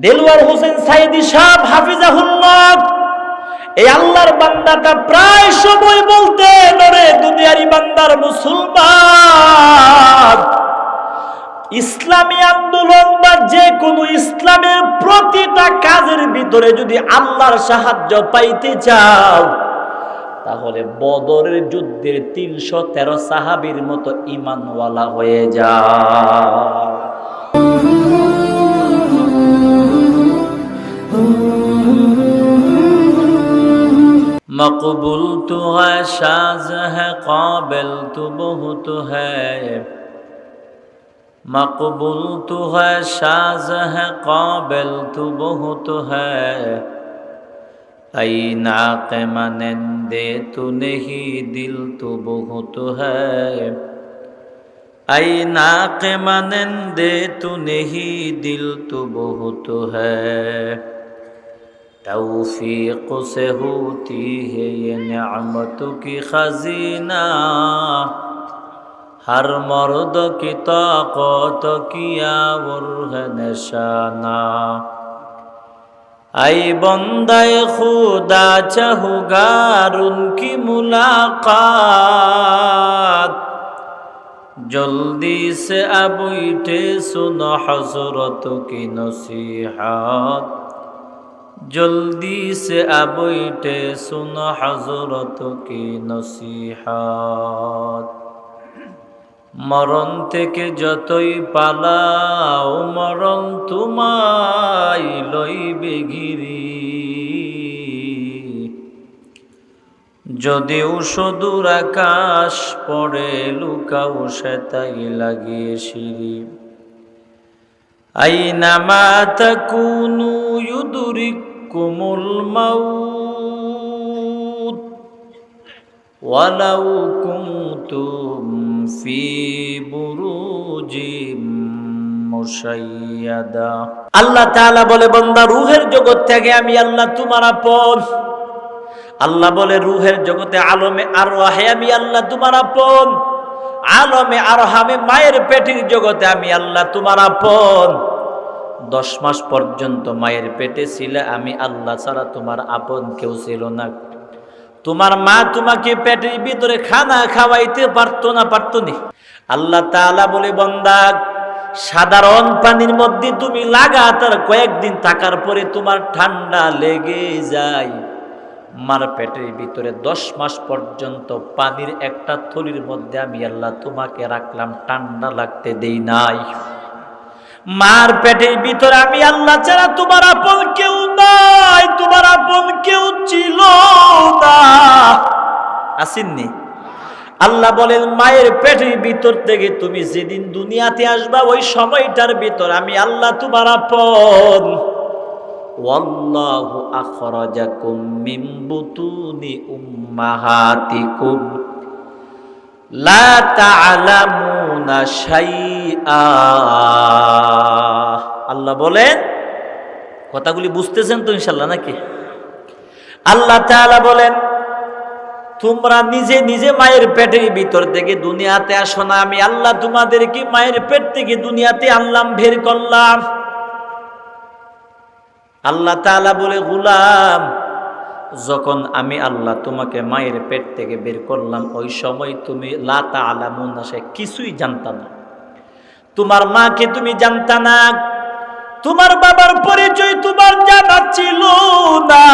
দেলওয়ার হোসেন সাইদি সাহেব হাফিজাহুল্লাহ এই আল্লাহর বান্দাটা প্রায় সময় বলতে ধরে দুনিয়ারি বান্দার মুসলমান ইসলামী আন্দোলন বা যে কোনো ইসলামের প্রতিটা কাজের ভিতরে যদি আল্লাহর সাহায্য পাইতে চাও তাহলে বদরের যুদ্ধের ৩১৩ সাহাবীর মতো ঈমানওয়ালা হয়ে যাও। मकबूल तो है शाज़ है काबिल तो बहुत है मकबूल तो है शाज़ है काबिल तो बहुत है ऐ नाक़े मनंदे तो नहीं दिल तो बहुत है ऐ नाक़े मनंदे तो नहीं दिल तो बहुत है तौफीक से होती है ये नेमतों की खजीना हर मर्द की ताकत किया और है निशाना ऐ बंदे खुदा चाहूगार उनकी मुलाकात जल्दी से अब उठे सुनो हज़रतों की नसीहत जल्दी से अब उठे सुनो हज़रतों की नसीहत मरण থেকে যতই পালাও মরণ তোমায় লইবে ঘিরি যদিও সুদূর আকাশ পড়ে লুকাও সেটাই লাগিয়ে সিঁড়ি আইনামা তাকুনু ইউদরিকুমুল মাউত ওয়ালাউ কুনতুম ফি বুরুজিম মুশাইয়াদা। আল্লাহ তাআলা বলে বান্দা রূহের জগৎ থেকে আমি আল্লাহ তোমার আপন। আল্লাহ বলে রূহের জগতে আলমে আরওয়াহে আমি আল্লাহ তোমার আপন। আলমে আরহামে মায়ের পেটের জগতে আমি আল্লাহ তোমার আপন। 10 মাস পর্যন্ত মায়ের পেটে ছিলে আমি আল্লাহ ছাড়া তোমার আপন কেউ ছিল না। তোমার মা তোমাকে পেটের ভিতরে খানা খাওয়াইতে পারতো না, পারতো নি? আল্লাহ তাআলা বলে বান্দা সাধারণ পানির মধ্যে তুমি লাগাতার কয়েকদিন থাকার পরে তোমার ঠান্ডা লেগে যায়। মার পেটের ভিতরে 10 মাস পর্যন্ত পানির একটা থলির মধ্যে আমি আল্লাহ তোমাকে রাখলাম, ঠান্ডা লাগতে দেই নাই। মার পেটের ভিতরে আমি আল্লাহ ছাড়া তোমার আপন কেউ নাই, তোমার আপন কেউ ছিল না, আসেননি? আল্লাহ বলেন মায়ের পেটের ভিতর থেকে তুমি যেদিন দুনিয়াতে আসবা ওই সময়টার ভিতর আমি আল্লাহ তোমার আপন। ওয়াল্লাহু আখরাজাকুম মিন বুতুনি উম্মাহাতিকুম লা তা'লামুনা শাইআ। আল্লাহ বলেন, কথাগুলি বুঝতেছেন তো ইনশাআল্লাহ নাকি? আল্লাহ তাআলা বলেন তোমরা নিজে নিজে মায়ের পেটের ভিতর থেকে দুনিয়াতে আসো না, আমি আল্লাহ তোমাদেরকে মায়ের পেট থেকে দুনিয়াতে আনলাম, বের করলাম। আল্লাহ তাআলা বলে গোলাম যখন আমি আল্লাহ তোমাকে মায়ের পেট থেকে বের করলাম ওই সময় তুমি লা তা'লামুনা সে কিছুই জানতা না। তোমার মাকে তুমি জানতা না, তোমার বাবার পরিচয় তোমার জানা ছিল না,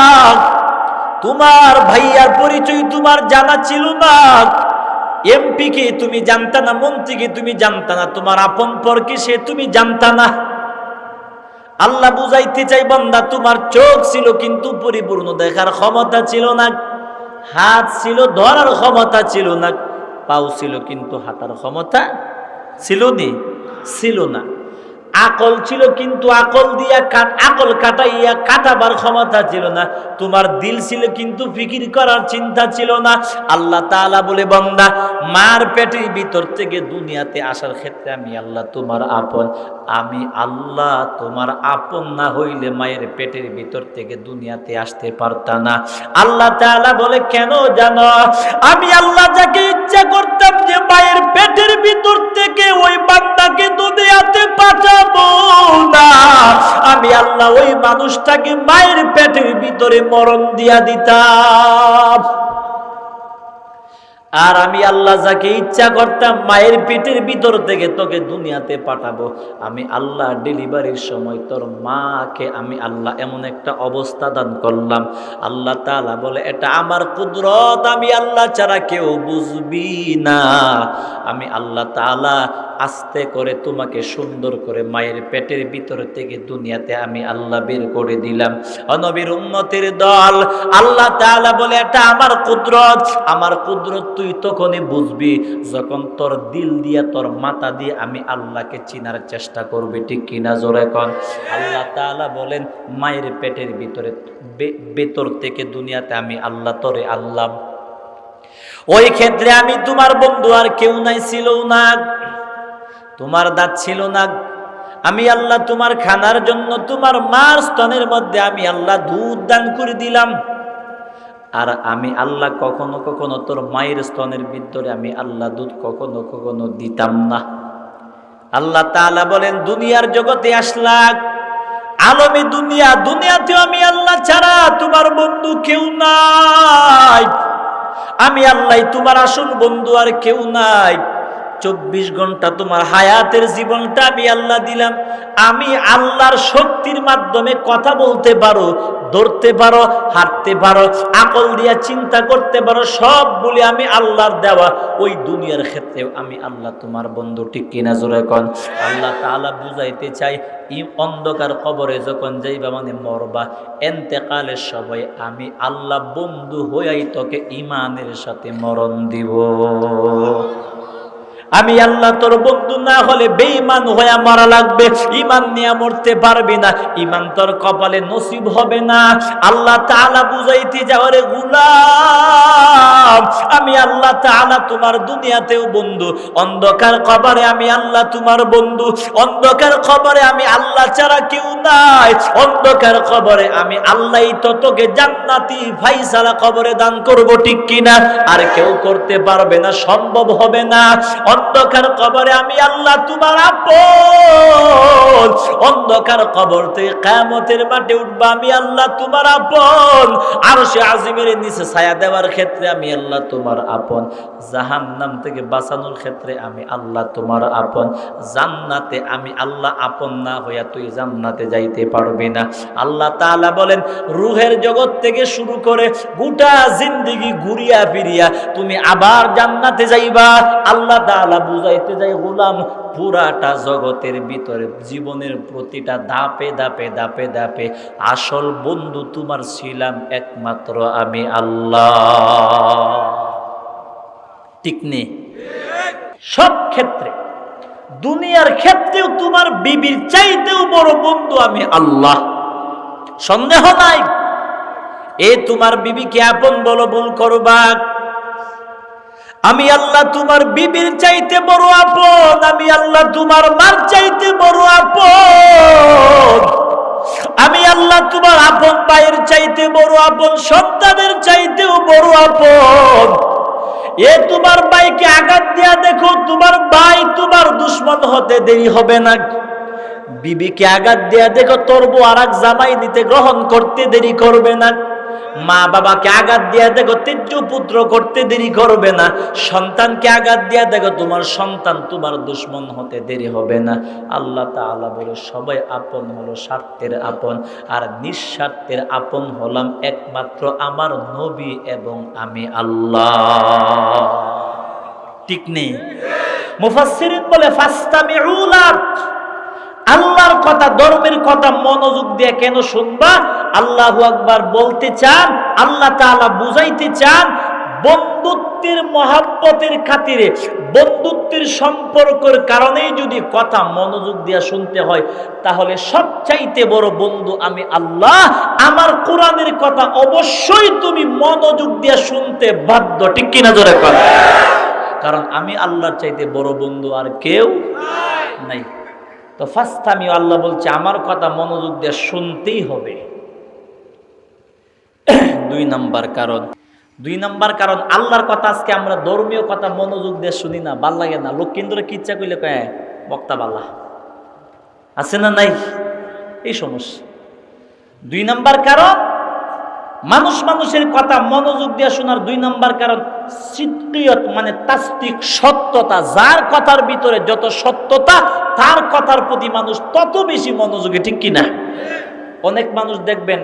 তোমার ভাইয়ার পরিচয় তোমার জানা ছিল না, এমপি কে তুমি জানতা না, মন্ত্রীকে তুমি জানতা না, তোমার আপন পর কি সে তুমি জানতা না। আল্লাহ বুঝাইতে চাই বান্দা তোমার চোখ ছিল কিন্তু পরিপূর্ণ দেখার ক্ষমতা ছিল না, হাত ছিল ধরার ক্ষমতা ছিল না, পাও ছিল কিন্তু হাঁটার ক্ষমতা ছিল না, আকল ছিল কিন্তু আকল দিয়া আকল কাটাইয়া কাটাবার ক্ষমতা ছিল না, তোমার দিল ছিল কিন্তু ফিকির করার চিন্তা ছিল না। আল্লাহ তাআলা বলে বান্দা মার পেটের ভিতর থেকে দুনিয়াতে আসার ক্ষেত্রে আমি আল্লাহ তোমার আপন। আমি আল্লাহ তোমার আপন না হইলে মায়ের পেটের ভিতর থেকে দুনিয়াতে আসতে পারতা না। আল্লাহ তাআলা বলে কেন জানো? আমি আল্লাহ যাকে ইচ্ছা করতাম যে মায়ের পেটের ভিতর থেকে ওই বান্দাকে দুনিয়াতে পাঠাবো না, আমি আল্লাহ ওই মানুষটাকে মায়ের পেটের ভিতরে মরণ দিয়া দিতাম। আর আমি আল্লাহ যাকে ইচ্ছা করতাম মায়ের পেটের ভিতর থেকে তোকে দুনিয়াতে পাঠাবো, আমি আল্লাহ ডেলিভারির সময় তোর মাকে আমি আল্লাহ এমন একটা অবস্থা দান করলাম। আল্লাহ তাআলা বলে এটা আমার কুদরত, আমি আল্লাহ ছাড়া কেউ বুঝবি না। আমি আল্লাহ তাআলা আস্তে করে তোমাকে সুন্দর করে মায়ের পেটের ভিতর থেকে দুনিয়াতে আমি আল্লাহ বের করে দিলাম। নবীর উম্মতের দল, আল্লাহ তাআলা বলে এটা আমার কুদরত। আমার কুদরত তুই তখনই বুঝবি যখন তোর দিল দিয়া তোর মাথা দিয়ে আমি আল্লাহকে চিনার চেষ্টা করবি, ঠিক কিনা জোরে কোন? আল্লাহ তাআলা বলেন মায়ের পেটের ভিতরে ভেতর থেকে দুনিয়াতে আমি আল্লাহ তোরে আল্লাহ। ওই ক্ষেত্রে আমি তোমার বন্ধু আর কেউ নাই, ছিল না, তোমার দাঁত ছিল না। আমি আল্লাহ তোমার খানার জন্য তোমার মার স্তনের মধ্যে আমি আল্লাহ দুধ দান করে দিলাম। আর আমি আল্লাহ কখনো কখনো তোর মায়ের স্তনের ভিতরে আমি আল্লাহ দুধ কখনো কখনো দিতাম না। আল্লাহ তাআলা বলেন দুনিয়ার জগতে আসলাম, আলমে দুনিয়া, দুনিয়াতেও আমি আল্লাহ ছাড়া তোমার বন্ধু কেউ নাই। আমি আল্লাহ তোমার আসল বন্ধু আর কেউ নাই। 24 ঘন্টা তোমার হায়াতের জীবনটা আমি আল্লাহ দিলাম। আমি আল্লাহর শক্তির মাধ্যমে কথা বলতে পারো, ধরতে পারো, হাঁটতে পারো, আকল দিয়া চিন্তা করতে পারো, সব বলে আমি আল্লাহর দেওয়া। ওই দুনিয়ার ক্ষেত্রেও আমি আল্লাহ তোমার বন্ধু, ঠিক কিনা জোরে কোন? আল্লাহ তাআলা বুঝাইতে চাই অন্ধকার কবরে যখন যাইবা মানে মরবা, এন্তেকালের সময় আমি আল্লাহ বন্ধু হইয়াই তোকে ঈমানের সাথে মরণ দিব। আমি আল্লাহ তোর বন্ধু না হলে বেঈমান হয়ে মরা লাগবে, ঈমান নিয়ে মরতে পারবি না, ঈমান তোর কপালে নসিব হবে না। আল্লাহ তাআলা বুঝাইতে যাও রে গোলাম, আমি আল্লাহ তাআলা তোমার দুনিয়াতেও বন্ধু, অন্ধকার কবরে আমি আল্লাহ তোমার বন্ধু। অন্ধকার কবরে আমি আল্লাহ ছাড়া কেউ নাই। অন্ধকার কবরে আমি আল্লাহই তো তোকে জান্নাতি ফাইসালা কবরে দান করব, ঠিক কিনা? আর কেউ করতে পারবে না, সম্ভব হবে না। অন্ধকার কবরে আমি আল্লাহ তোমার আপন। অন্ধকার কবর থেকে কিয়ামতের মাঠে উঠবা আমি আল্লাহ তোমার আপন। আরশে আজিমের নিচে ছায়া দেওয়ার ক্ষেত্রে আমি আল্লাহ তোমার আপন। জাহান্নাম থেকে বাঁচানোর ক্ষেত্রে আমি আল্লাহ তোমার আপন। জান্নাতে আমি আল্লাহ আপন না হইয়া তুই জান্নাতে যাইতে পারবি না। আল্লাহ তাআলা বলেন রূহের জগৎ থেকে শুরু করে গোটা জিন্দেগি ঘুরিয়া ফিরিয়া তুমি আবার জান্নাতে যাইবা। আল্লাহ তাআলা বুঝাইতে যাই গোলাম, পুরাটা জগতের ভিতরে জীবনের প্রতিটা ধাপে ধাপে ধাপে ধাপে আসল বন্ধু তোমার ছিলাম একমাত্র আমি আল্লাহ, ঠিক নেই? সব ক্ষেত্রে, দুনিয়ার ক্ষেত্রেও তোমার বিবির চাইতেও বড় বন্ধু আমি আল্লাহ, সন্দেহ নাই। এ তোমার বিবিকে আপন বলো, ভুল করবা। আমি আল্লাহ তোমার বিবির চাইতে বড় আপন, আমি আল্লাহ তোমার মার চাইতে বড় আপন, আমি আল্লাহ তোমার আপন ভাইয়ের চাইতে বড় আপন, সন্তানের চাইতেও বড় আপন। এ তোমার ভাইকে আঘাত দিয়া দেখো, তোমার ভাই তোমার দুশমন হতে দেরি হবে না। বিবিকে আঘাত দিয়া দেখো, তোর বউ আর এক জামাই নিতে গ্রহণ করতে দেরি করবে না। মা বাবাকে আঘাত দিয়া দেখো, তেজ্য পুত্র করতে দেরি করবে না। সন্তানকে আঘাত দিয়া দেখো, তোমার সন্তান তোমার দুশমন হতে দেরি হবে না। আল্লাহ তাআলা বলে সবাই আপন হলো স্বার্থের আপন, আর নিঃস্বার্থের আপন হলাম একমাত্র আমার নবী এবং আমি আল্লাহ, ঠিক নেই? মুফাসসিরিন বলে ফাসতামিউ লাক, আল্লাহর কথা, ধর্মের কথা মনোযোগ দিয়ে কেন শুনবা? আল্লাহু আকবার বলতে চান, আল্লাহ তাআলা বুঝাইতে চান বন্ধুত্বের মহব্বতের খাতিরে, বন্ধুত্বের সম্পর্কের কারণেই যদি কথা মনোযোগ দিয়ে শুনতে হয়, তাহলে সবচাইতে বড় বন্ধু আমি আল্লাহ। আমার কোরআনের কথা অবশ্যই তুমি মনোযোগ দিয়ে শুনতে বাধ্য, ঠিক কিনা জোরে বল? কারণ আমি আল্লাহর চাইতে বড় বন্ধু আর কেউ নাই। তো ফাস্তামিউ, আল্লাহ বলছে আমার কথা মনোযোগ দিয়ে শুনতেই হবে। দুই নাম্বার কারণ আল্লাহর কথা আজকে আমরা ধর্মীয় কথা মনোযোগ দিয়ে শুনি না, ভাল লাগে না। লোক কিন্তু কিচ্ছা কইলে কয় বক্তা বাল্লা আছে না নাই, এই সমস্যা। দুই নাম্বার কারণ মানুষের কথা মনোযোগ দিয়ে শোনার দুই নাম্বার কারণ সিদকিয়ত, মানে তাসদিক, সত্যতা। যার কথার ভিতরে যত সত্যতা তার কথার প্রতি মানুষ তত বেশি মনোযোগী, ঠিক কিনা? অনেক মানুষ দেখবেন,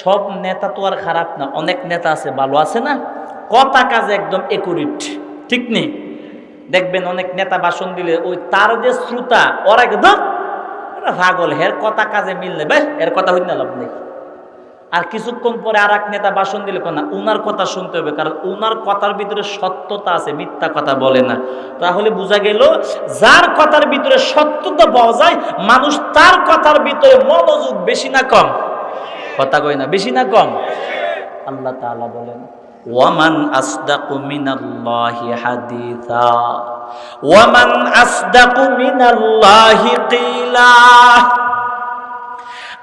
সব নেতা তো আর খারাপ না, অনেক নেতা আছে ভালো, আছে না? কথা কাজে একদম একুরেট, ঠিক নেই? দেখবেন অনেক নেতা ভাষণ দিলে ওই তার যে শ্রোতা ওরা একদম পাগল, হের কথা কাজে মিল নেবে, এর কথা হইতে লাভ নেই। আর কিছুক্ষণ পরে আর এক নেতা ভাষণ দিলে না, উনার কথা শুনতে হবে, কারণ উনার কথার ভিতরে সত্যতা আছে, মিথ্যা কথা বলে না। তাহলে বোঝা গেল যার কথার ভিতরে সত্যতা পাওয়া যায়, মানুষ তার কথার ভিতরে মনোযোগ বেশি না কম? কথা কই না, বেশি না কম? আল্লাহ তাআলা বলেন, ওয়ামান আসদাকু মিনাল্লাহি হাদিসা, ওয়ামান আসদাকু মিনাল্লাহি কিলা।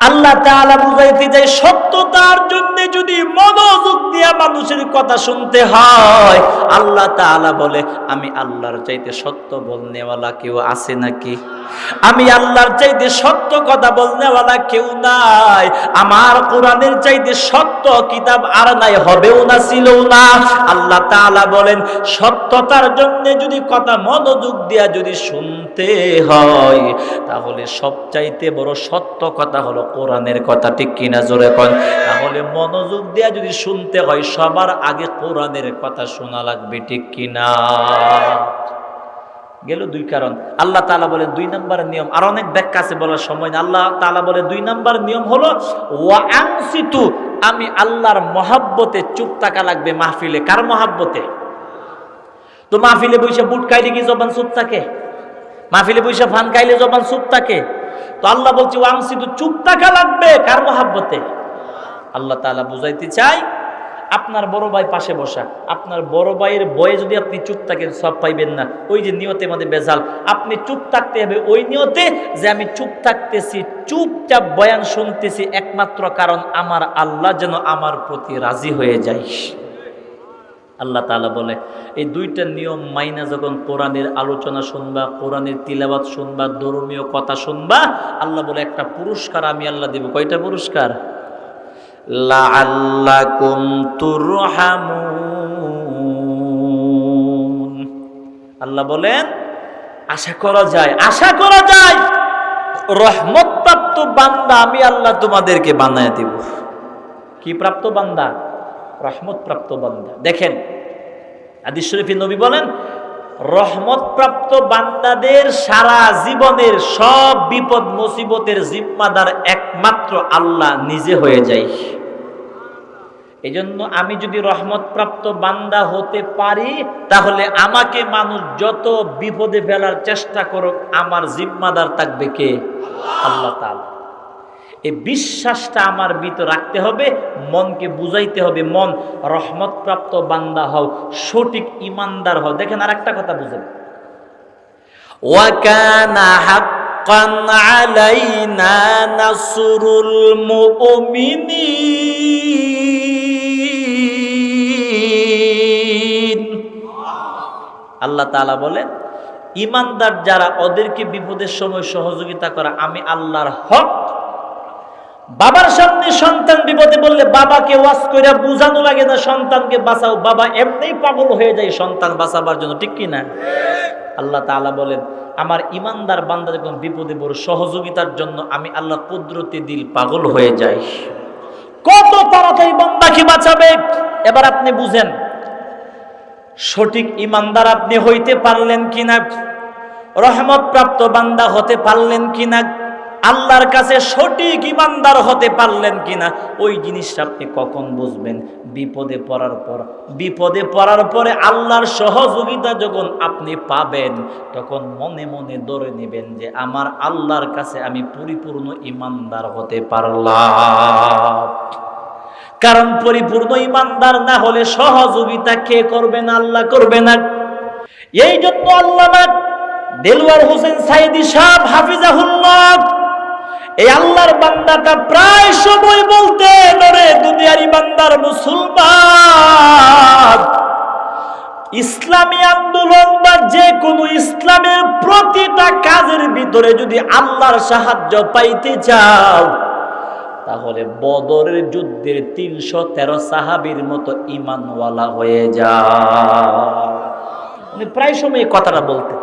আল্লাহ তাআলা বুঝাইতে যায়, সত্যতার জন্য যদি মনোযোগ দিয়া মানুষের কথা শুনতে হয়, আল্লাহ তাআলা বলে আমি আল্লাহর চাইতে সত্য বলনেওয়ালা কেউ আছে নাকি? আমি আল্লাহর চাইতে সত্য কথা বলনেওয়ালা কেউ নাই। আমার কোরআনের চাইতে সত্য কিতাব আর নাই, হবেও না, ছিলও না। আল্লাহ তাআলা বলেন সত্যতার জন্য যদি কথা মনোযোগ দিয়া যদি শুনতে হয়, তাহলে সবচাইতে বড় সত্য কথা হলো কোরআনের কথা, ঠিক কিনা? জোরে কোন। তাহলে মনোযোগ দিয়া যদি শুনতে হয়, সবার আগে কোরআনের কথা শোনা লাগবে, ঠিক কিনা? গেল দুই কারণ। আল্লাহ তাআলা বলে দুই নাম্বার নিয়ম, আর অনেক ব্যাখ্যা আছে, বলার সময় না। আল্লাহ তাআলা বলে দুই নাম্বার নিয়ম হলো ওয়া আনসিতু, আমি আল্লাহর মহাব্বতে চুপ থাকা লাগবে মাহফিলে। কার মহাব্বতে? তো মাহফিলে বসে বুট খাইলে কি জবান চুপ থাকে? মাহফিলে বসে ফান খাইলে জবান চুপ থাকে? তো আল্লাহ বলছে ওয়া আনসিতু, চুপ থাকা লাগবে। কার মহাব্বতে? আল্লাহ তাআলা বুঝাইতে চাই, আপনার বড় ভাই পাশে বসা, আপনার বড় ভাইয়ের বয়ে যদি আপনি চুপ থাকেন সব পাইবেন না। ওই যে নিয়তের মধ্যে বেজাল, আপনি চুপ থাকতে হবে ওই নিয়তে যে আমি চুপ থাকতেছি, চুপচাপ বয়ান শুনতেছি, একমাত্র কারণ আমার আল্লাহ যেন আমার প্রতি রাজি হয়ে যায়। আল্লাহ তাআলা বলে এই দুইটা নিয়ম মাইনা যখন কোরআনের আলোচনা শুনবা, কোরআনের তিলাওয়াত শুনবা, ধর্মীয় কথা শুনবা, আল্লাহ বলে একটা পুরস্কার আমি আল্লাহ দেব। কয়টা পুরস্কার? লাআল্লাকুম তুরহামুন। আল্লাহ বলেন আশা করা যায় রহমত প্রাপ্ত বান্দা আমি আল্লাহ তোমাদেরকে বানায় দেব। কি প্রাপ্ত বান্দা? রহমত প্রাপ্ত বান্দা। দেখেন হাদিস শরীফে নবী বলেন, রহমত প্রাপ্ত বান্দাদের সারা জীবনের সব বিপদ মুসিবতের জিম্মাদার একমাত্র আল্লাহ নিজে হয়ে যায়। এই জন্য আমি যদি রহমত প্রাপ্ত বান্দা হতে পারি, তাহলে আমাকে মানুষ যত বিপদে ফেলার চেষ্টা করুক, আমার জিম্মাদার থাকবে কে? আল্লাহ তাআলা। এই বিশ্বাসটা আমার ভিতর রাখতে হবে, মনকে বুঝাইতে হবে, মন রহমত প্রাপ্ত বান্দা হও, সঠিক ইমানদার হও। দেখেন আর একটা কথা বুঝেন, ওয়া কানা হাক্কান আলাইনা নাসরুল মুমিনিন। আল্লাহ তাআলা বলেন ইমানদার যারা, ওদেরকে বিপদের সময় সহযোগিতা করা আমি আল্লাহর হক। বাবার সামনে সন্তান বিপদে বললে বাবাকে ওয়াজ কইরা বুঝানো লাগে না, সন্তানকে বাঁচাও। বাবা এমনিই পাগল হয়ে যায় সন্তান বাঁচাবার জন্য, ঠিক কি না? আল্লাহ তাআলা বলেন আমার ইমানদার বান্দা যখন বিপদে বড় সহযোগিতার জন্য আমি আল্লাহ কুদরতি দিল পাগল হয়ে যাই। কত তাড়াতাড়ি বান্দাকে বাঁচাবে। এবার আপনি বুঝেন সঠিক ইমানদার আপনি হইতে পারলেন কিনা, রহমত প্রাপ্ত বান্দা হতে পারলেন কিনা, আল্লাহর কাছে সঠিক ইমানদার হতে পারলেন কিনা, ওই জিনিসটা আপনি কখন বুঝবেন? বিপদে পড়ার পরে আল্লাহর সহযোগিতা যখন আপনি পাবেন, তখন মনে মনে ধরে নেবেন যে আমার আল্লাহর কাছে আমি পরিপূর্ণ ইমানদার হতে পারলাম। কারণ পরিপূর্ণ ইমানদার না হলে সহযোগিতা কে করবে না? আল্লাহ করবে না। এই জন্য আল্লাহ দেলওয়ার হোসেন সাইদি সাহেব হাফিজাহুল্লাহ, এই আল্লাহর বান্দাটা প্রায় সময় বলতে নরে দুনিয়ার ইমানদার মুসলমান, ইসলামী আন্দোলন বা যে কোনো ইসলামের প্রতিটা কাজের ভিতরে যদি আল্লাহর সাহায্য পাইতে চাও তাহলে বদরের যুদ্ধের 313 সাহাবীর মতো ঈমানওয়ালা হয়ে যাও। উনি প্রায় সময় এই কথাটা বলতেন।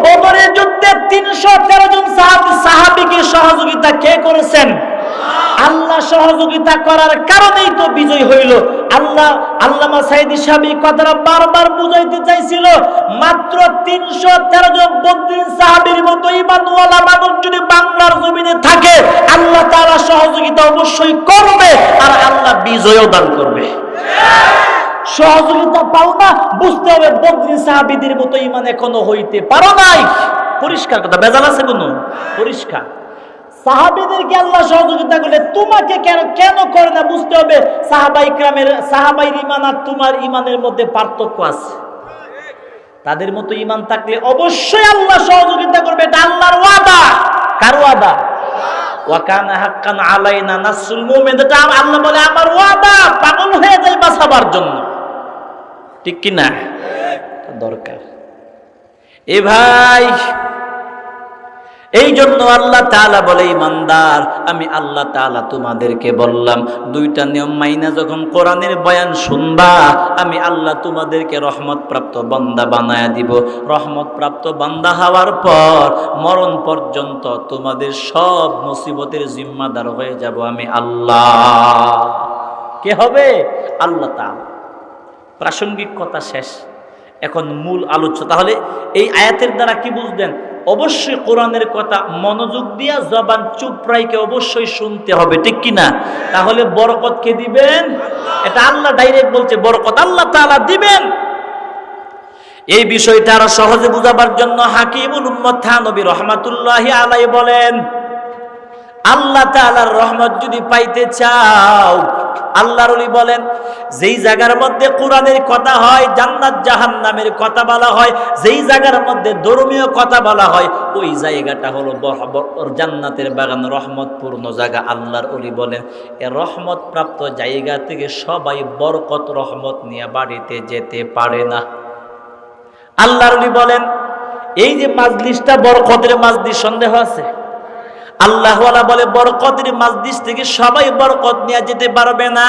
বদরের যুদ্ধে 313 জন সাহাবীকে সহযোগিতা কে করেছেন? আল্লাহ সহযোগিতা করার কারণেই তো বিজয় হইল। আল্লামা সাইদি সাহেব এই কথাটা বারবার বুঝাইতে চাইছিল, মাত্র 313 জন বদরীর সাহাবীর মতো ঈমানওয়ালা মানুষ যদি বাংলার জমিনে থাকে, আল্লাহ তাআলা সহযোগিতা অবশ্যই করবে আর আল্লাহ বিজয়ও দান করবে। সহযোগিতা পাও না, বুঝতে হবে বদরী সাহাবীদের মতো ঈমান এখনো হইতে পারো নাই। পরিষ্কার কথা, ভেজাল আছে কোনো? পরিষ্কার। সাহাবীদেরকে আল্লাহ সহযোগিতা করলে তোমাকে কেন করে না বুঝতে হবে সাহাবাইর ঈমান আর তোমার ঈমানের মধ্যে পার্থক্য আছে। তাদের মতো ঈমান থাকলে অবশ্যই আল্লাহ সহযোগিতা করবে, এটা আল্লাহর ওয়াদা। কার ওয়াদা? ওয়া কানা হাক্কান আলাইনা নাসরুল মুমিন, এটা আল্লাহ বলে আমার ওয়াদা, পাগল হয়ে যায় বাঁচাবার জন্য। ঠিক কি না? দরকার এ ভাই। এই জন্য আল্লাহ তাআলা বলে, ইমানদার আমি আল্লাহ তাআলা তোমাদেরকে বললাম দুইটা নিয়ম মাইনা যখন কোরআনের বয়ান শুনবা, আমি আল্লাহ তোমাদেরকে রহমত প্রাপ্ত বান্দা বানায়া দিব। রহমত প্রাপ্ত বান্দা হওয়ার পর মরণ পর্যন্ত তোমাদের সব মুসিবতের জিম্মাদার হয়ে যাব আমি আল্লাহ। কে হবে? আল্লাহ তাআলা। প্রাসঙ্গিক কথা শেষ, এখন মূল আলোচনা। তাহলে এই আয়াতের দ্বারা কি বুঝলেন? অবশ্যই কোরআনের কথা মনোযোগ দিয়া জবান চুপ রাইকে অবশ্যই শুনতে হবে, ঠিক কি না? তাহলে বরকত কে দিবেন? এটা আল্লাহ ডাইরেক্ট বলছে, বরকত আল্লাহ তাআলা দিবেন। এই বিষয়টা আরো সহজে বুঝাবার জন্য হাকিমুল উম্মত থানবী রহমাতুল্লাহি আলাইহি বলেন, আল্লাহ তাআলার রহমত যদি পাইতে চাও, আল্লাহর ওলি বলেন যেই জায়গার মধ্যে কোরআনের কথা হয়, জান্নাত জাহান্নামের কথা বলা হয়, যেই জায়গার মধ্যে ধর্মীয় কথা বলা হয়, ওই জায়গাটা হলো জান্নাতের বাগান, রহমতপূর্ণ জায়গা। আল্লাহর ওলি বলেন এ রহমত প্রাপ্ত জায়গা থেকে সবাই বরকত রহমত নিয়ে বাড়িতে যেতে পারে না। আল্লাহর ওলি বলেন এই যে মাজলিসটা বরকতের মাজলিস, সন্দেহ আছে? আল্লাহওয়ালা বলে বরকতের মাজলিস থেকে সবাই বরকত নিয়ে যেতে পারবে না।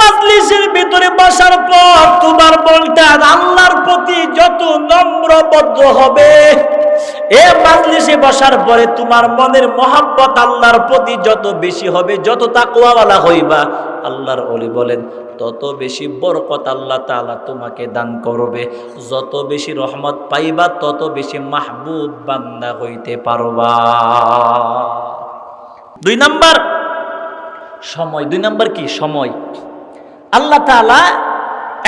মাজলিসের ভিতরে বসার পর তোমার বলতে আল্লাহর প্রতি যত নম্র ভদ্র হবে, এ মাজলিসে বসার পরে তোমার মনের মহব্বত আল্লাহর প্রতি যত বেশি হবে, যত তাকওয়াওয়ালা হইবা, আল্লাহর ওলি বলেন তত বেশি বরকত আল্লাহ তাআলা তোমাকে দান করবে। যত বেশি রহমত পাইবা তত বেশি মাহবুব বান্দা হইতে পারবা। 2 নাম্বার সময়। 2 নাম্বার কি? সময়। আল্লাহ তাআলা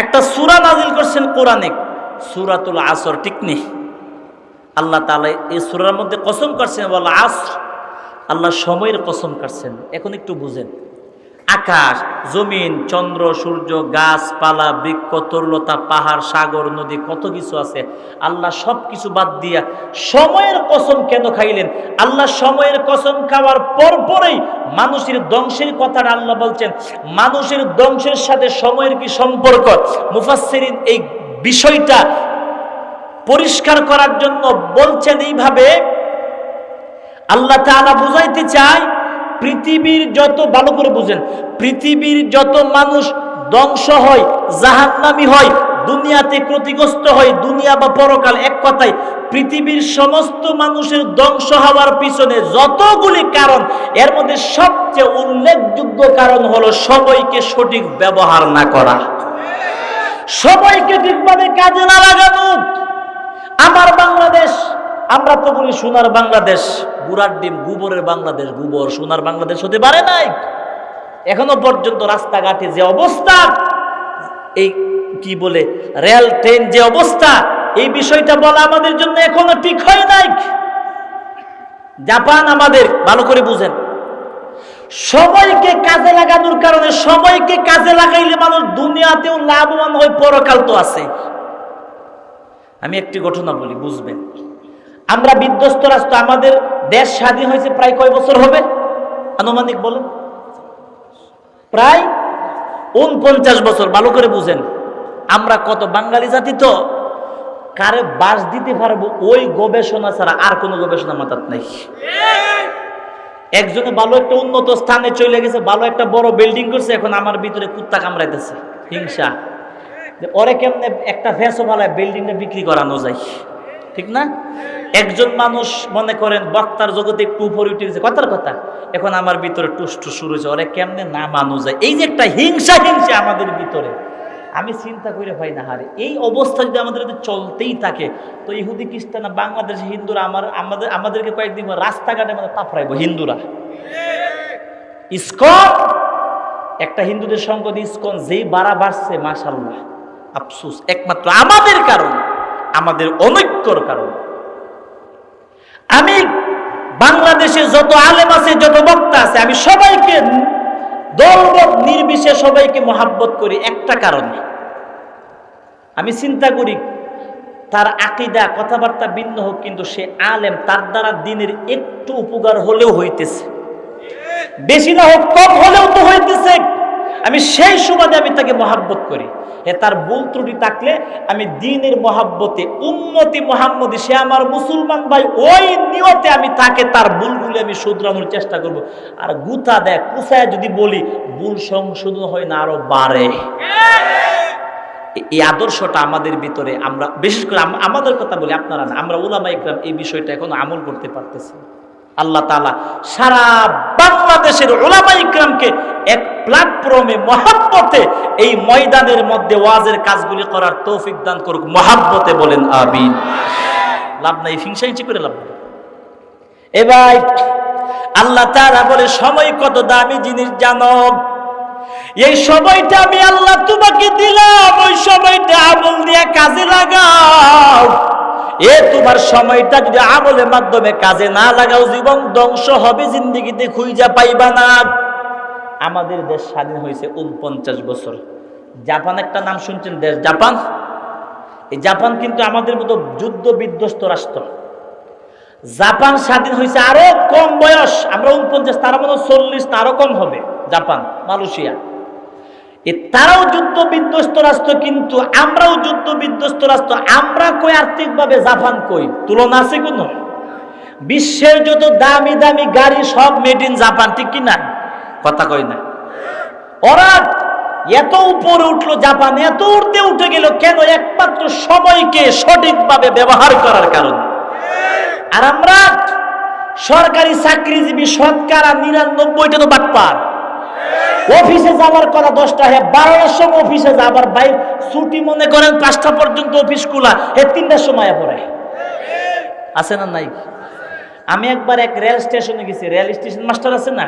একটা সূরা নাযিল করছেন কোরআনে, সূরাতুল আসর, ঠিক নেই? আল্লাহ তাআলা এই সূরার মধ্যে কসম করছেন, বলা আসর, আল্লাহ সময়ের কসম করছেন। এখন একটু বুঝেন, আকাশ, জমিন, চন্দ্র, সূর্য, গাছপালা, বৃক্ষ, তরুলতা, পাহাড়, সাগর, নদী, কত কিছু আছে। আল্লাহ সব কিছু বাদ দিয়া সময়ের কসম কেন খাইলেন? আল্লাহ সময়ের কসম খাওয়ার পরপরই মানুষের ধ্বংসের কথাটা আল্লাহ বলছেন। মানুষের ধ্বংসের সাথে সময়ের কি সম্পর্ক? মুফাসসিরিন এই বিষয়টা পরিষ্কার করার জন্য বলছেন এইভাবে, আল্লাহ তাআলা বুঝাইতে চায় পৃথিবীর যত, ভালো করে বুঝেন, পৃথিবীর যত মানুষ ধ্বংস হয়, জাহান্নামী হয়, দুনিয়াতে ক্ষতিগ্রস্ত হয়, দুনিয়া বা পরকাল, এক কথায় পৃথিবীর সমস্ত মানুষের ধ্বংস হওয়ার পিছনে যতগুলি কারণ, এর মধ্যে সবচেয়ে উল্লেখযোগ্য কারণ হলো সবাইকে সঠিক ব্যবহার না করা, সবাইকে ঠিকভাবে কাজে না লাগানো। আমার বাংলাদেশ, আমরা তো বলি সোনার বাংলাদেশ, গুড়ার ডিম গোবরের বাংলাদেশ, গোবর সোনার বাংলাদেশ হতে পারে নাই। এখনো পর্যন্ত রাস্তাঘাটে যে অবস্থা, এই কি বলে রেল ট্রেন যে অবস্থা, এই বিষয়টা বলা আমাদের জন্য এখনো ঠিক হয় নাই। জাপান আমাদের, ভালো করে বুঝেন, সময়কে কাজে লাগানোর কারণে, সময়কে কাজে লাগাইলে মানুষ দুনিয়াতেও লাভবান হয়, পরকাল তো আছে। আমি একটি ঘটনা বলি, বুঝবেন। আমরা বিধ্বস্ত রাষ্ট্র, আমাদের দেশ স্বাধীন হয়েছে প্রায় কয় বছর হবে আনুমানিক বলেন? প্রায় 49 বছর। ভালো করে বুঝেন, আমরা কত বাঙালি জাতি তো কারে বাস দিতে পারবো ওই গবেষণা ছাড়া আর কোনো গবেষণা মাথার নাই। একজনে ভালো একটা উন্নত স্থানে চলে গেছে, ভালো একটা বড় বিল্ডিং করছে, এখন আমার ভিতরে কুত্তা কামড়াইতেছে, হিংসা। ওরে কেমনে একটা ফ্যাসও ভালো বিল্ডিংটা বিক্রি করানো যায়, ঠিক না? একজন মানুষ মনে করেন বক্তার জগতে একটু উপরে উঠে গেছে, কথার কথা, এখন আমার ভিতরে টুসটু শুরু হয়েছে, ওরে কেমনে না মানু যায়। এই যে একটা হিংসা আমাদের ভিতরে, আমি চিন্তা করে ভাই না, হারে এই অবস্থা যদি আমাদের চলতেই থাকে তো ইহুদি খ্রিস্টান বাংলাদেশে হিন্দুরা আমাদেরকে কয়েকদিন রাস্তাঘাটে মানে তাফরাইব হিন্দুরা। ইসকন, একটা হিন্দুদের সংগঠন ইসকন যেই বাড়া বাড়ছে, মাশাআল্লাহ, আফসোস একমাত্র আমাদের কারণ, আমাদের অনৈক্যর কারণ। আমি বাংলাদেশে যত আলেম আছে, যত বক্তা আছে, আমি সবাইকে দলবদ্ধ নির্বিশেষে সবাইকে মহাব্বত করি একটা কারণে। আমি চিন্তা করি তার আকীদা কথাবার্তা ভিন্ন হোক, কিন্তু সে আলেম, তার দ্বারা দিনের একটু উপকার হলেও হইতেছে, বেশি না হোক কম হলেও তো হইতেছে। আমি সেই সুবাদে আমি তাকে মহাব্বত করি। তার ভুল ত্রুটি থাকলে আমি দ্বীনের মহাব্বতে, উম্মতি মুহাম্মদী, সে আমার মুসলমান ভাই, ওই নিয়তে আমি তাকে তার ভুলগুলি আমি শুধরানোর চেষ্টা করব। আর গুতা দেয় কুসায় যদি বলি, ভুল সংশোধন হয় না, আরো বাড়ে। এই আদর্শটা আমাদের ভিতরে, আমরা বিশেষ করে আমাদের কথা বলি, আপনারা না, আমরা উলামা ইকরাম এই বিষয়টা এখন আমল করতে পারতেছি। আল্লাহ তাআলা সারা বাংলাদেশের উলামা ইকরামকে এক প্ল্যাটফর্মে মহাব্বতে এই ময়দানের মধ্যে ওয়াজের কাজগুলি করার তৌফিক দান করুক, মহাব্বতে বলেন আমিন। লাভ নাই হিংসা করে লাভ নাই। এবার আল্লাহ তাআলা বলে, সময় কত দামি জিনিস জানো? এই সময়টা আমি আল্লাহ তোমাকে দিলাম, ওই সময়টা আমল দিয়ে কাজে লাগাও। তোমার সময়টা যদি আমলের মাধ্যমে কাজে না লাগাও, জীবন ধ্বংস হবে, জিন্দেগিতে খুঁজা পাইবা না। আমাদের দেশ স্বাধীন হয়েছে 49 বছর। জাপান একটা নাম শুনছেন, দেশ জাপান। এই জাপান কিন্তু আমাদের মতো যুদ্ধ বিধ্বস্ত রাষ্ট্র। জাপান স্বাধীন হয়েছে আরো কম বয়স, আমরা 49, তারা মনে 40, আরো কম হবে। জাপান, মালয়েশিয়া, তারাও যুদ্ধ বিধ্বস্ত রাষ্ট্র, কিন্তু আমরাও যুদ্ধ বিধ্বস্ত রাষ্ট্র। আমরা কই আর্থিকভাবে জাপান কই, তুলনা আছে কোনো? বিশ্বের যত দামি দামি গাড়ি সব মেড ইন জাপান, ঠিক কি না? কথা কই না? ওরা এত উপরে উঠলো, জাপান এত উঠে গেল কেন? একমাত্র সময়কে সঠিকভাবে ব্যবহার করার কারণে। আর আমরা সরকারি চাকরিজীবী শতকরা 99টা তো বাটপার। অফিসে যাবার কথা 10টা, 12টার সময় অফিসে যাবার, বাইর ছুটি মনে করেন 5টা পর্যন্ত অফিস খোলা, 3টার সময় পড়ে আছে না নাই? আমি একবার এক রেল স্টেশনে গেছি, রেল স্টেশন মাস্টার আছে না,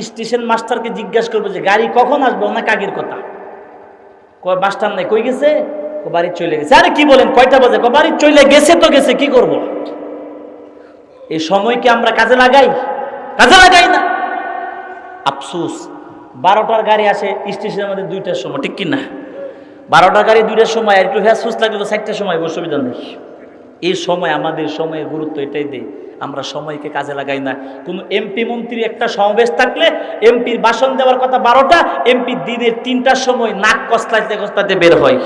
স্টেশন মাস্টারকে জিজ্ঞাসা করবো যে গাড়ি কখন আসবে, না কাগের কথা কয়, মাস্টার নাই, কই গেছে? বাড়ি চলে গেছে। আরে কি বলেন, কয়টা বাজে? বাড়ি চলে গেছে তো গেছে, কি করব? এই সময়কে আমরা কাজে লাগাই? কাজে লাগাই না। আফসোস, 12টার গাড়ি আসে স্টেশনের মধ্যে 2টার সময়, ঠিক কিনা? 12টার গাড়ি 2টার সময়, আর একটু ফ্যাসফুস লাগলে তো 4টার সময়, অসুবিধা নেই। এই সময়, আমাদের সময়ের গুরুত্ব এটাই দেই, আমরা সময়কে কাজে লাগাই না। কোন এমপি মন্ত্রী একটা সমাবেশ থাকলে এমপির ভাষণ দেওয়ার কথা 12টা, এমপি দিনের 3টার সময় নাক কসলাইতে কসলাইতে বের হয়।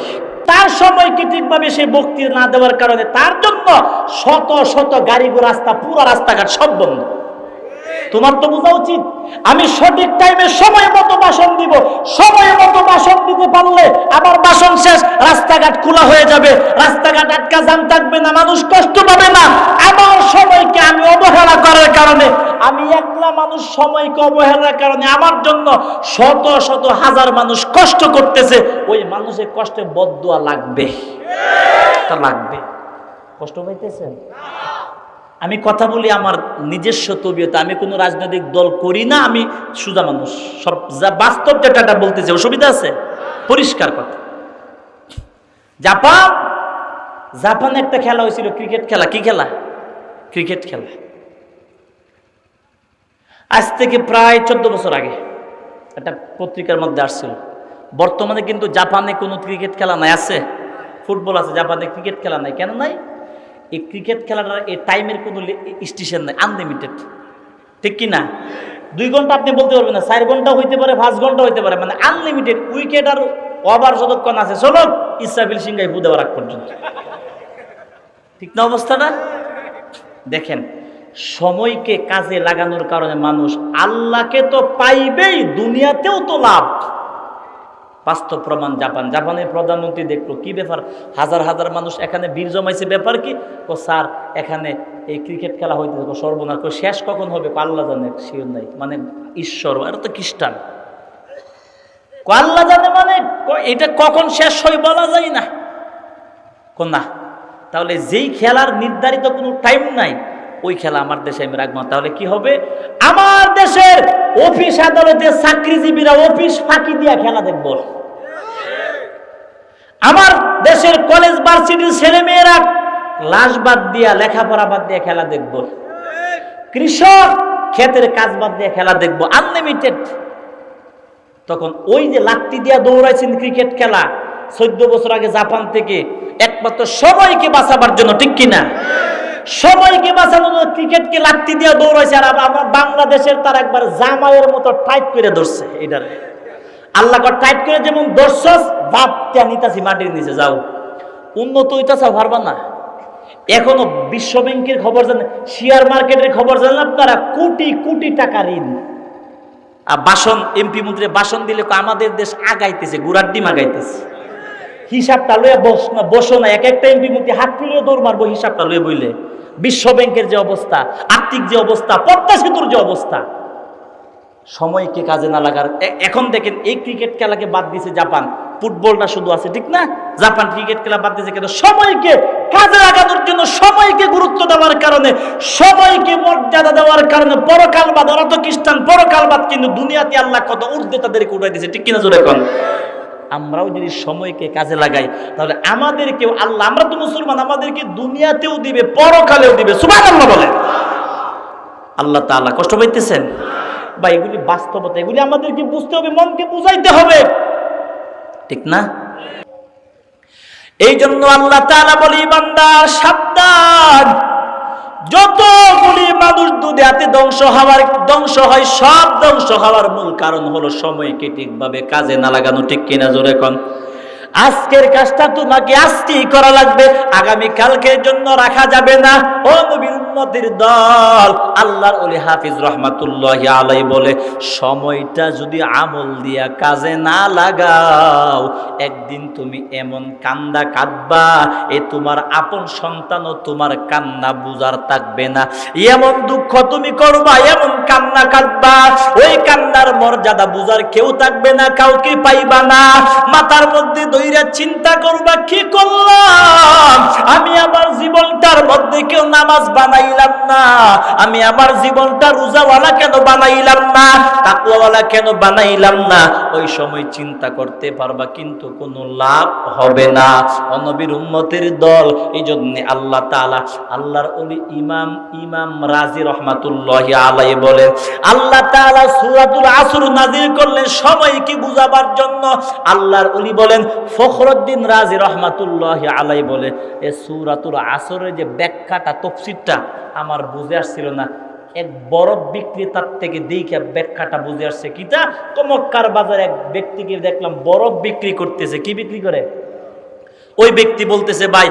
তার সময়কে ঠিকভাবে সে বক্তৃতা না দেওয়ার কারণে তার জন্য শত শত গাড়ি রাস্তা, পুরো রাস্তাঘাট সব বন্ধ। তোমার তো বোঝা উচিত, আমি সঠিক টাইমে সময় মতো ভাষণ দিব। সময় মতো ভাষণ দিতে পারলে আমার ভাষণ শেষ, রাস্তাঘাট খোলা হয়ে যাবে, রাস্তাঘাট আটকা জাম থাকবে না, মানুষ কষ্ট পাবে না। আমার সময়কে আমি অবহেলা করার কারণে, আমি একলা মানুষ সময়কে অবহেলার কারণে আমার জন্য শত শত হাজার মানুষ কষ্ট করতেছে। ওই মানুষের কষ্টে বদদুয়া লাগবে, তা লাগবে। কষ্ট পাইতেছেন? আমি কথা বলি আমার নিজস্ব তবিয়তে, আমি কোনো রাজনৈতিক দল করি না, আমি সুজা মানুষ, সব যা বাস্তব যেটা বলতেছে, অসুবিধা আছে? পরিষ্কার কথা। জাপানে একটা খেলা হয়েছিল, ক্রিকেট খেলা। কি খেলা? ক্রিকেট খেলা। আজ থেকে প্রায় 14 বছর আগে একটা পত্রিকার মধ্যে আসছিল। বর্তমানে কিন্তু জাপানে কোনো ক্রিকেট খেলা নাই, আছে? ফুটবল আছে, জাপানে ক্রিকেট খেলা নাই। কেন নাই? এই ক্রিকেট খেলাটার এই টাইমের কোনো স্টেশন নাই, আনলিমিটেড, ঠিক কি না? 2 ঘন্টা আপনি বলতে পারবেন না, 4 ঘন্টা হইতে পারে, 5 ঘন্টা হইতে পারে, মানে আনলিমিটেড। উইকেট আর ওভার যতক্ষণ আছে চলো ইসরাফিল সিংহাই ফু দেওয়ার আগ পর্যন্ত, ঠিক না অবস্থাটা? দেখেন, সময়কে কাজে লাগানোর কারণে মানুষ আল্লাহকে তো পাইবেই, দুনিয়াতেও তো লাভ। বাস্তব প্রমাণ জাপানের প্রধানমন্ত্রী দেখলো, কি ব্যাপার, হাজার হাজার মানুষ এখানে ভিড় জমাইছে, ব্যাপার কি? ও স্যার, এখানে এই ক্রিকেট খেলা হইতে থাকো, সর্বনাশ, শেষ কখন হবে আল্লাহ জানে, শিওর নাই, মানে ঈশ্বর, এটা তো খ্রিস্টান, আল্লাহ জানে, মানে এটা কখন শেষ হয় বলা যায় না, না। তাহলে যেই খেলার নির্ধারিত কোনো টাইম নাই, ওই খেলা আমার দেশে আমি রাখবো। তাহলে কি হবে? আমার দেশের অফিস আদালতে চাকরিজীবীরা অফিস ফাঁকি দিয়া খেলা দেখবো, আমার দেশের কলেজ ভার্সিটির ছেলে মেয়েরা ক্লাস বাদ দিয়া, লেখাপড়া বাদ দিয়ে খেলা দেখবো, কৃষক ক্ষেতের কাজ বাদ দিয়ে খেলা দেখবো, আনলিমিটেড। তখন ওই যে লাত্তি দিয়া দৌড়াইছেন ক্রিকেট খেলা 14 বছর আগে জাপান থেকে, একমাত্র সময়কে বাঁচাবার জন্য, ঠিক কিনা? সময়কে বাঁচানোর জন্য ক্রিকেটকে লাত্তি দিয়া দৌড়াইছে। আর আমার বাংলাদেশের তার একবার জামাইয়ের মতো টাইট করে ধরছে। এটারে আল্লাহ টাইট করে যেমন দর্শস, বাপটা নিতাছি মাটির নিচে, যাও উন্নত হইতাছে, পারবা না। এখনো বিশ্ব ব্যাংকের খবর জানেন, শেয়ার মার্কেটের খবর জানেন আপনারা? কোটি কোটি টাকা ঋণ। আর ভাষণ, এমপি মন্ত্রী ভাষণ দিলে আমাদের দেশ আগাইতেছে, গুড়ার ডিম আগাইতেছে। হিসাবটা লয়ে বসো না, এক একটা এমপি মন্ত্রী হাত তুলে দৌড় মারবো হিসাবটা লয়ে বইলে। বিশ্ব ব্যাংকের যে অবস্থা, আর্থিক যে অবস্থা, পদ্মা সেতুর যে অবস্থা, সময়কে কাজে না লাগার। এখন দেখেন, এই ক্রিকেট খেলাকে বাদ দিয়েছে জাপান, ফুটবলটা শুধু আছে, ঠিক না? জাপান ক্রিকেট খেলা বাদ দিয়েছে, কিন্তু সময়কে কাজে লাগানোর জন্য, সময়কে গুরুত্ব দেওয়ার কারণে, সময়কে মর্যাদা দেওয়ার কারণে, পরকালবাদ, ওরা তো খ্রিস্টান, পরকালবাদ, কিন্তু দুনিয়াতে আল্লাহ কত ঊর্ধ্বে তাদেরকে উঠাই দিয়েছে, ঠিক কিনা জোরে কোন? আমরাও যদি সময়কে কাজে লাগাই, তাহলে আমাদেরকেও আল্লাহ, আমরা তো মুসলমান, আমাদেরকে দুনিয়াতেও দিবে, পরকালেও দিবে। সুবহানাল্লাহ বলে। আল্লাহ তাআলা কষ্ট পাইতেছেন বা? এগুলি বাস্তবতা, এগুলি আমাদেরকে বুঝতে হবে, মনকে বুঝাইতে হবে, ঠিক না? এই জন্য আল্লাহ তাআলা বলি, বান্দা সাবধান, যতগুলি মানুষ দুনিয়াতে ধ্বংস হয়, সব ধ্বংস হওয়ার মূল কারণ হলো সময়কে ঠিকভাবে কাজে না লাগানো, ঠিক কিনা জোরে কোন? আজকের কাজটা তোমাকে আজকেই করা লাগবে, আগামী কালকের জন্য রাখা যাবে না। ও নবীর উম্মতের দল, আল্লাহর ওলি হাফিজ রহমাতুল্লাহি আলাইহি বলে, সময়টা যদি আমল দিয়া কাজে না লাগাও, একদিন তুমি এমন কান্দা কাঁদবা, এ তোমার আপন সন্তানও তোমার কান্না বুঝার থাকবে না। এমন দুঃখ তুমি করবা, এমন কান্না কাঁদবা, ওই কান্নার মর্যাদা বুঝার কেউ থাকবে না, কাউকে পাইবা না। মাথার মধ্যে চিন্তা করবা, কি করলাম আমি? আমার জীবনটার মধ্যে কেউ নামাজ বানাইলাম না, আমি আমার জীবনটা রোজাওয়ালা কেন বানাইলাম না, তাকওয়াওয়ালা কেন বানাইলাম না? ওই সময় চিন্তা করতে পারবা, কিন্তু কোনো লাভ হবে না। নবীর উম্মতের দল, এই জন্য আল্লাহ তাআলা, আল্লাহর ওলি ইমাম রাজি রহমাতুল্লাহি আলাইহি বলেন, আল্লাহ তাআলা সূরাতুল আসর নাযিল করলেন সময়কে বুঝাবার জন্য। আল্লাহর ওলি বলেন, ফখরুদ্দিন রাজি রহমাতুল্লাহি আলাইহি বলে, এই সূরাতুল আসরের যে ব্যাখ্যাটা, তাফসীরটা আমার বুঝে আসছিল না, এক বরফ বিক্রেতার থেকে দেখে ব্যাখ্যাটা বুঝে আসছে। কিটা? তো মক্কার বাজারে এক ব্যক্তিকে দেখলাম বরফ বিক্রি করতেছে। কি বিক্রি করে? ওই ব্যক্তি বলতেছে, ভাই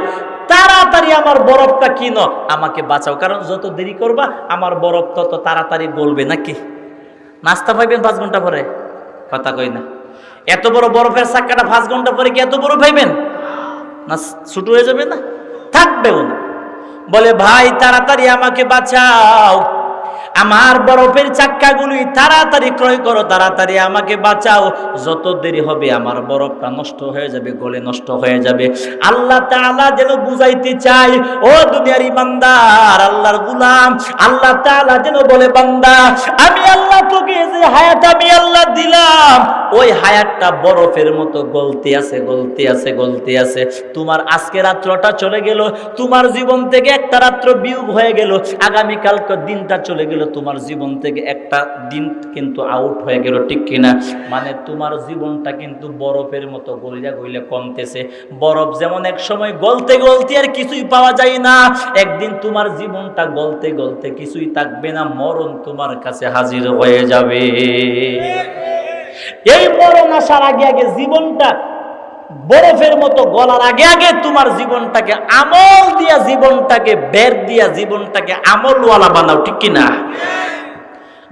তাড়াতাড়ি আমার বরফটা কিনো, আমাকে বাঁচাও, কারণ যত দেরি করবা আমার বরফ তত তাড়াতাড়ি গলবে। নাকি নাস্তা পাইবেন 5 ঘন্টা পরে? কথা কই না। এত বড় বরফের চাক্কাটা 5 ঘন্টা পরে কি এত বড় পাইবেন না? ছোট হয়ে যাবে না? থাকবেও না। বলে, ভাই তাড়াতাড়ি আমাকে বাঁচাও, আমার বরফের চাক্কাগুলি তাড়াতাড়ি ক্রয় করো, তাড়াতাড়ি আমাকে বাঁচাও, যত দেরি হবে আমার বরফটা নষ্ট হয়ে যাবে, গলে নষ্ট হয়ে যাবে। আল্লাহ তাআলা যেন বুঝাইতে চাই, ও দুনিয়ার ইমানদার, আল্লাহর গোলাম, আল্লাহ তাআলা যেন বলে, বান্দা আমি আল্লাহ তোকে যে হায়াত আমি আল্লাহ দিলাম, ওই হায়াতটা বরফের মতো গলতে আছে, গলতে আছে, গলতে আছে। তোমার আজকে রাত্রটা চলে গেল, তোমার জীবন থেকে একটা রাত্র বিয়োগ হয়ে গেল, আগামীকালকে দিনটা চলে গেল, তোমার জীবন থেকে একটা দিন কিন্তু আউট হয়ে গেল, ঠিক কিনা? মানে তোমার জীবনটা কিন্তু বরফের মতো গলিয়া গইলে কমতেছে। বরফ যেমন এক সময় গলতে গলতে আর কিছুই পাওয়া যায় না, একদিন তোমার জীবনটা গলতে গলতে কিছুই থাকবে না, মরণ তোমার কাছে হাজির হয়ে যাবে। এই মরণ আসার আগে আগে জীবনটা বরফের মতো গলার আগে আগে তোমার জীবনটাকে আমল দিয়া, জীবনটাকে বের দিয়া, জীবনটাকে আমলওয়ালা বানাও, ঠিক কিনা?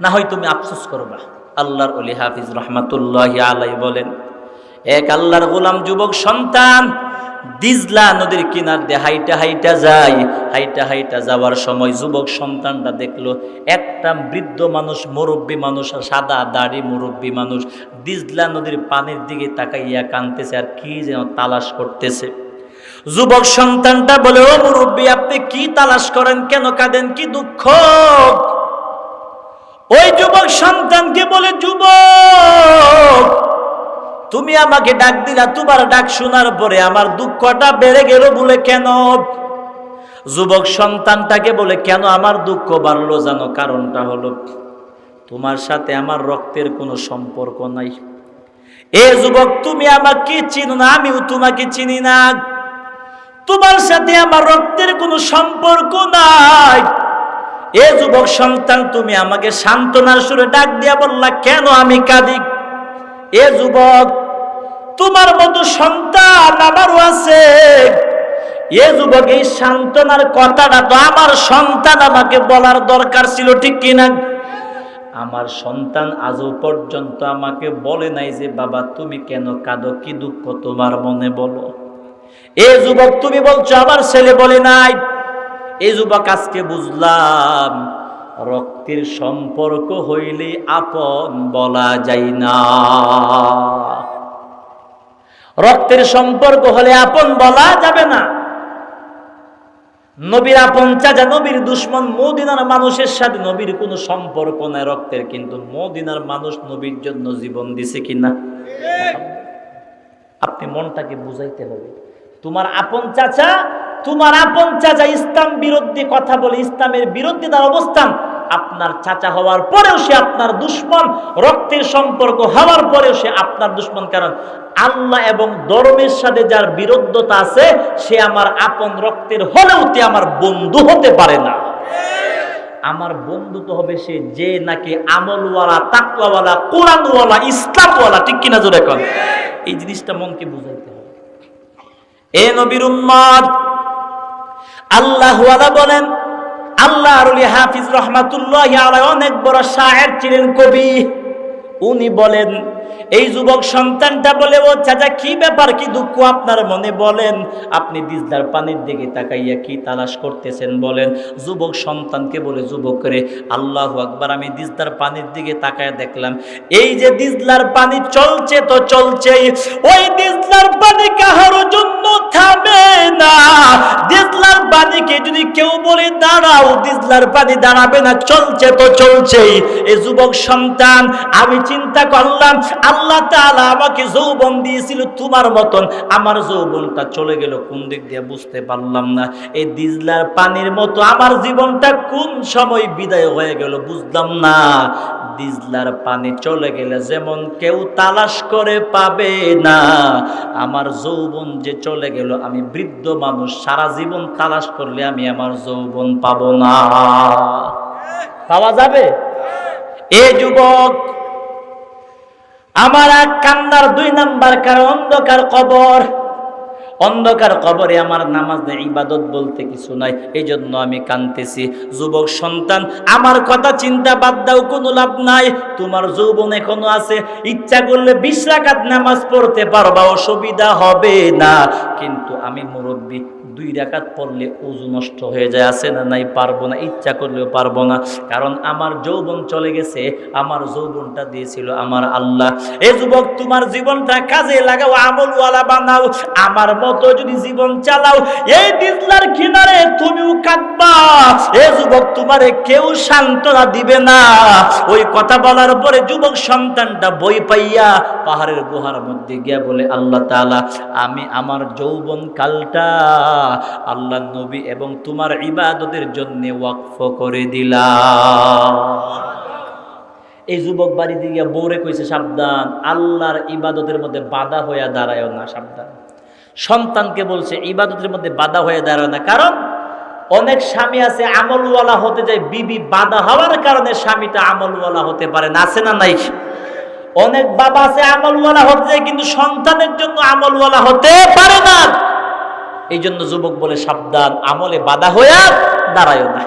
না হয় তুমি আফসোস করবা। আল্লাহর ওলি হাফিজ রহমাতুল্লাহি আলাইহি বলেন, এক আল্লাহর গোলাম যুবক সন্তান দিজলা নদীর কিনার দিয়ে হাইটা হাইটা যায়। হাইটা হাইটা যাওয়ার সময় যুবক সন্তানটা দেখলো একটা বৃদ্ধ মানুষ, মুরব্বী মানুষ, সাদা দাড়ি মুরব্বী মানুষ দিজলা নদীর পানির দিকে তাকাইয়া কাঁদতেছে আর কি যেন তালাশ করতেছে। যুবক সন্তানটা বলে, ও মুরব্বী, আপনি কি তালাশ করেন, কেন কাঁদেন, কি দুঃখ? ওই যুবক সন্তানকে বলে, যুবক, তুমি আমাকে ডাক দিলা, তোমার ডাক শোনার পরে আমার দুঃখটা বেড়ে গেল বলে কেন? যুবক সন্তানটাকে বলে, কেন আমার দুঃখ বাড়লো জানো? কারণটা হলো তোমার সাথে আমার রক্তের কোনো সম্পর্ক নাই। এ যুবক, তুমি আমাকে চিনো না, আমিও তোমাকে চিনি না, তোমার সাথে আমার রক্তের কোনো সম্পর্ক নাই। এ যুবক সন্তান, তুমি আমাকে সান্ত্বনার সুরে ডাক দিয়া বললা, কেন আমি কাঁদি? এ যুবক, তোমার মতো সন্তান আমারও আছে। এ যুবক, এই সান্ত্বনার কথাটা তো আমার সন্তান আমাকে বলার দরকার ছিল, ঠিক কিনা? আমার সন্তান আজও পর্যন্ত আমাকে বলে নাই যে বাবা তুমি কেন কাঁদো, কি দুঃখ তোমার মনে, বলো। এ যুবক, তুমি বলছো আমার ছেলে বলে নাই। এই যুবক, আজকে বুঝলাম রক্তের সম্পর্ক হইলে আপন বলা যায় না। রক্তের সম্পর্ক হলে আপন বলা যাবে না। নবীর আপন চাচা, নবীর দুশ্মন, মদিনার মানুষের সাথে নবীর কোনো সম্পর্ক নাই রক্তের, কিন্তু মদিনার মানুষ নবীর জন্য জীবন দিছে কিনা? আপনি মনটাকে বুঝাইতে হবে। তোমার আপন চাচা, তোমার আপন চাচা ইসলাম বিরোধী কথা বলে, ইসলামের বিরুদ্ধে তার অবস্থান, আপনার চাচা হওয়ার পরেও সে আপনার দুশ্মন, রক্তের সম্পর্ক হওয়ার পরেও সে আপনার দুশ্মন। কারণ আল্লাহ এবং ধর্মের সাথে যার বিরোধতা আছে, সে আমার আপন রক্তের হলেও তে আমার বন্ধু হতে পারে না। আমার বন্ধু তো হবে সে যে নাকি আমলওয়ালা, তাকওয়াওয়ালা, কোরআনওয়ালা, ইসলামওয়ালা, ঠিক কিনা জোরে কন? এই জিনিসটা মনকে বুঝাইতে হবে। এ নবীর উম্মত, আল্লাহওয়ালা বলেন, আল্লাহর ওলি হাফিজ রহমাতুল্লাহি আলাইহি অনেক বড় শায়ের ছিলেন, কবি। উনি বলেন, এই যুবক সন্তানটা বলে, ও চাচা, কি ব্যাপার, কি দুঃখ আপনার মনে, বলেন। আপনি দিজলার পানির দিকে তাকাইয়া কি তালাশ করতেছেন, বলেন। যুবক সন্তানকে বলে, যুবক রে, আল্লাহু আকবার, আমি দিজলার পানির দিকে তাকায় দেখলাম এই যে দিজলার পানি চলছে তো চলছেই, ওই দিজলার পানি কাহার জন্য থামে না। দিজলার পানিকে যদি কেউ বলে দাঁড়াও, দিজলার পানি দাঁড়াবে না, চলছে তো চলছেই। এই যুবক সন্তান, আমি চিন্তা করলাম, আল্লাহ তাআলা আমাকে যৌবন দিয়েছিল তোমার মতন, আমার যৌবনটা চলে গেল কোন দিক দিয়ে বুঝতে পারলাম না। এই দিজলার পানির মতো আমার জীবনটা কোন সময় বিদায় হয়ে গেল বুঝলাম না। দিজলার পানি চলে গেলে যেমন কেউ তালাশ করে পাবে না, আমার যৌবন যে চলে গেল, আমি বৃদ্ধ মানুষ, সারা জীবন তালাশ করলে আমি আমার যৌবন পাবো না। পাওয়া যাবে? এ যুবক, আমার এক কান্নার 2 নাম্বার কারণ অন্ধকার কবর। অন্ধকার কবরে আমার নামাজ নেই, ইবাদত বলতে কিছু নাই, এই জন্য আমি কাঁদতেছি। যুবক সন্তান, আমার কথা চিন্তা বাদ দাও, কোনো লাভ নাই। তোমার যৌবন এখনো আছে, ইচ্ছা করলে 20 রাকাত নামাজ পড়তে পারবা, অসুবিধা হবে না। কিন্তু আমি মুরব্বী, 2 রাকাত পড়লে ওযু নষ্ট হয়ে যায়, আছে না নাই? পারবো না, ইচ্ছা করলেও পারবো না, কারণ আমার যৌবন চলে গেছে, আমার যৌবনটা দিয়েছিল আমার আল্লাহ। এ যুবক, তোমার জীবনটা কাজে লাগাও, আমলওয়ালা বানাও। আমার মতো যদি জীবন চালাও, এই দিজলার কিনারে তুমিও কাঁদবা। এ যুবক, তোমারে কেউ সান্ত্বনা দিবে না। ওই কথা বলার পরে যুবক সন্তানটা বই পাইয়া পাহাড়ের গুহার মধ্যে গিয়া বলে, আল্লাহ তাআলা, আমি আমার যৌবন কালটা আল্লাহ নবী এবং তোমার ইবাদতের জন্য ওয়াকফ করে দিলাম। এই যুবক বাড়িতে গিয়া বউরে কইছে, সাবধান, আল্লাহর ইবাদতের মধ্যে বাধা হইয়া দাঁড়ায় না, সাবধান। সন্তানকে বলছে ইবাদতের মধ্যে বাধা হয়ে দাঁড়ায় না, কারণ অনেক স্বামী আছে আমলওয়ালা হতে যায়, বিবি বাধা হওয়ার কারণে স্বামীটা আমলওয়ালা হতে পারে না, আছে না নাই? অনেক বাবা আছে আমলওয়ালা হতে যায়, কিন্তু সন্তানের জন্য আমলওয়ালা হতে পারে না। এই জন্য যুবক বলে, সাবধান, আমলে বাধা হইয়া দাঁড়ায় না।